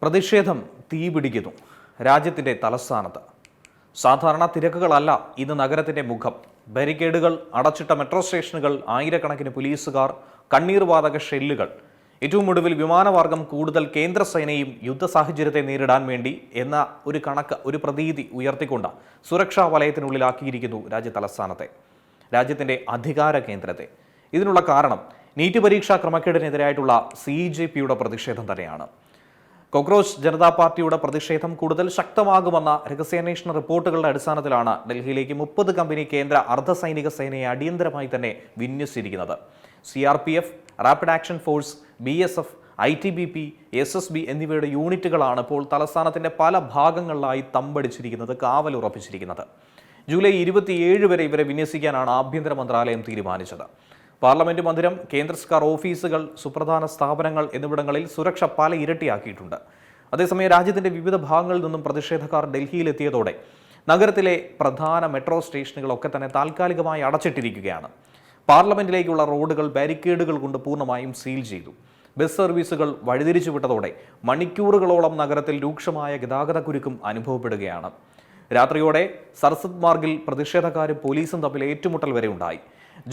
പ്രതിഷേധം തീപിടിക്കുന്നു രാജ്യത്തിൻ്റെ തലസ്ഥാനത്ത്. സാധാരണ തിരക്കുകളല്ല ഇന്ന് നഗരത്തിൻ്റെ മുഖം. ബാരിക്കേഡുകൾ, അടച്ചിട്ട മെട്രോ സ്റ്റേഷനുകൾ, ആയിരക്കണക്കിന് പോലീസുകാർ, കണ്ണീർവാതക ഷെല്ലുകൾ. ഏറ്റവും ഒടുവിൽ വിമാനമാർഗം കൂടുതൽ കേന്ദ്ര സേനയും യുദ്ധ സാഹചര്യത്തെ നേരിടാൻ വേണ്ടി എന്ന ഒരു പ്രതീതി ഉയർത്തിക്കൊണ്ട് സുരക്ഷാ വലയത്തിനുള്ളിലാക്കിയിരിക്കുന്നു തലസ്ഥാനത്തെ, രാജ്യത്തിൻ്റെ അധികാര കേന്ദ്രത്തെ. ഇതിനുള്ള കാരണം നീറ്റ് പരീക്ഷാ ക്രമക്കേടിനെതിരായിട്ടുള്ള CJPയുടെ പ്രതിഷേധം തന്നെയാണ്. കോക്രോച്ച് ജനതാ പാർട്ടിയുടെ പ്രതിഷേധം കൂടുതൽ ശക്തമാകുമെന്ന രഹസ്യാന്വേഷണ റിപ്പോർട്ടുകളുടെ അടിസ്ഥാനത്തിലാണ് ഡൽഹിയിലേക്ക് 30 കമ്പനി കേന്ദ്ര അർദ്ധസൈനിക സേനയെ അടിയന്തരമായി തന്നെ വിന്യസിച്ചിരിക്കുന്നത്. CRPF, rapid action force, BSF, ITBP, SSB എന്നിവയുടെ യൂണിറ്റുകളാണ് ഇപ്പോൾ തലസ്ഥാനത്തിൻ്റെ പല ഭാഗങ്ങളിലായി തമ്പടിച്ചിരിക്കുന്നത്, കാവലുറപ്പിച്ചിരിക്കുന്നത്. ജൂലൈ 27 വരെ ഇവരെ വിന്യസിക്കാനാണ് ആഭ്യന്തര മന്ത്രാലയം തീരുമാനിച്ചത്. പാർലമെന്റ് മന്ദിരം, കേന്ദ്ര സർക്കാർ ഓഫീസുകൾ, സുപ്രധാന സ്ഥാപനങ്ങൾ എന്നിവിടങ്ങളിൽ സുരക്ഷ പല ഇരട്ടിയാക്കിയിട്ടുണ്ട്. അതേസമയം രാജ്യത്തിന്റെ വിവിധ ഭാഗങ്ങളിൽ നിന്നും പ്രതിഷേധക്കാർ ഡൽഹിയിലെത്തിയതോടെ നഗരത്തിലെ പ്രധാന മെട്രോ സ്റ്റേഷനുകളൊക്കെ തന്നെ താൽക്കാലികമായി അടച്ചിട്ടിരിക്കുകയാണ്. പാർലമെന്റിലേക്കുള്ള റോഡുകൾ ബാരിക്കേഡുകൾ കൊണ്ട് പൂർണ്ണമായും സീൽ ചെയ്തു. ബസ് സർവീസുകൾ വഴിതിരിച്ചുവിട്ടതോടെ മണിക്കൂറുകളോളം നഗരത്തിൽ രൂക്ഷമായ ഗതാഗതക്കുരുക്കും അനുഭവപ്പെടുകയാണ്. രാത്രിയോടെ സർസദ് മാർഗിൽ പ്രതിഷേധക്കാരും പോലീസും തമ്മിൽ ഏറ്റുമുട്ടൽ വരെ ഉണ്ടായി.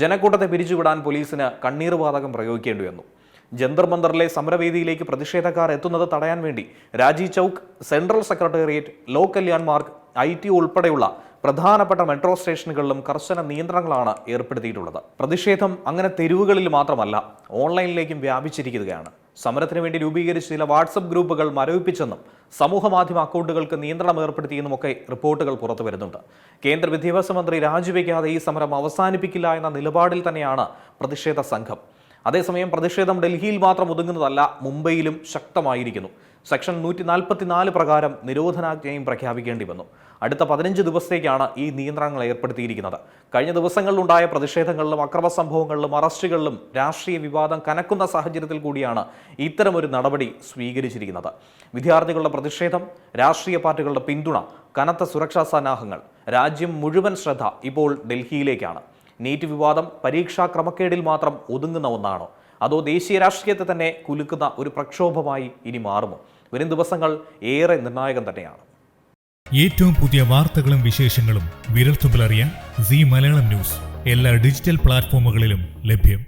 ജനക്കൂട്ടത്തെ പിരിച്ചുവിടാൻ പോലീസിന് കണ്ണീർവാതകം പ്രയോഗിക്കേണ്ടി വന്നു. ജന്തർ മന്ദറിലെ സമരവേദിയിലേക്ക് പ്രതിഷേധക്കാർ എത്തുന്നത് തടയാൻ വേണ്ടി Rajiv Chowk, central secretariat, Lok Kalyan Marg, IT ഉൾപ്പെടെയുള്ള പ്രധാനപ്പെട്ട മെട്രോ സ്റ്റേഷനുകളിലും കർശന നിയന്ത്രണങ്ങളാണ് ഏർപ്പെടുത്തിയിട്ടുള്ളത്. പ്രതിഷേധം അങ്ങനെ തെരുവുകളിൽ മാത്രമല്ല, ഓൺലൈനിലേക്കും വ്യാപിച്ചിരിക്കുകയാണ്. സമരത്തിന് വേണ്ടി രൂപീകരിച്ച ചില വാട്സപ്പ് ഗ്രൂപ്പുകൾ മരവിപ്പിച്ചെന്നും സമൂഹ മാധ്യമ അക്കൗണ്ടുകൾക്ക് നിയന്ത്രണം ഏർപ്പെടുത്തിയെന്നുമൊക്കെ റിപ്പോർട്ടുകൾ പുറത്തു വരുന്നുണ്ട്. കേന്ദ്ര വിദ്യാഭ്യാസ മന്ത്രി രാജിവെക്കാതെ ഈ സമരം അവസാനിപ്പിക്കില്ല എന്ന നിലപാടിൽ തന്നെയാണ് പ്രതിഷേധ സംഘം. അതേസമയം പ്രതിഷേധം ഡൽഹിയിൽ മാത്രം ഒതുങ്ങുന്നതല്ല, മുംബൈയിലും ശക്തമായിരിക്കുന്നു. സെക്ഷൻ 144 പ്രകാരം നിരോധനാജ്ഞയും പ്രഖ്യാപിക്കേണ്ടി വന്നു. അടുത്ത 15 ദിവസത്തേക്കാണ് ഈ നിയന്ത്രണങ്ങൾ ഏർപ്പെടുത്തിയിരിക്കുന്നത്. കഴിഞ്ഞ ദിവസങ്ങളിലുണ്ടായ പ്രതിഷേധങ്ങളിലും അക്രമ സംഭവങ്ങളിലും അറസ്റ്റുകളിലും രാഷ്ട്രീയ വിവാദം കനക്കുന്ന സാഹചര്യത്തിൽ കൂടിയാണ് ഇത്തരമൊരു നടപടി സ്വീകരിച്ചിരിക്കുന്നത്. വിദ്യാർത്ഥികളുടെ പ്രതിഷേധം, രാഷ്ട്രീയ പാർട്ടികളുടെ പിന്തുണ, കനത്ത സുരക്ഷാ സന്നാഹങ്ങൾ, രാജ്യം മുഴുവൻ ശ്രദ്ധ ഇപ്പോൾ ഡൽഹിയിലേക്കാണ്. നീറ്റ് വിവാദം പരീക്ഷാ ക്രമക്കേടിൽ മാത്രം ഒതുങ്ങുന്ന ഒന്നാണോ, അതോ ദേശീയ രാഷ്ട്രീയത്തെ തന്നെ കുലുക്കുന്ന ഒരു പ്രക്ഷോഭമായി ഇനി മാറുമോ? വരും ദിവസങ്ങൾ ഏറെ നിർണായകം തന്നെയാണ്. ഏറ്റവും പുതിയ വാർത്തകളും വിശേഷങ്ങളും വിരൽത്തുമ്പിലറിയാൻ Zee മലയാളം ന്യൂസ് എല്ലാ ഡിജിറ്റൽ പ്ലാറ്റ്ഫോമുകളിലും ലഭ്യം.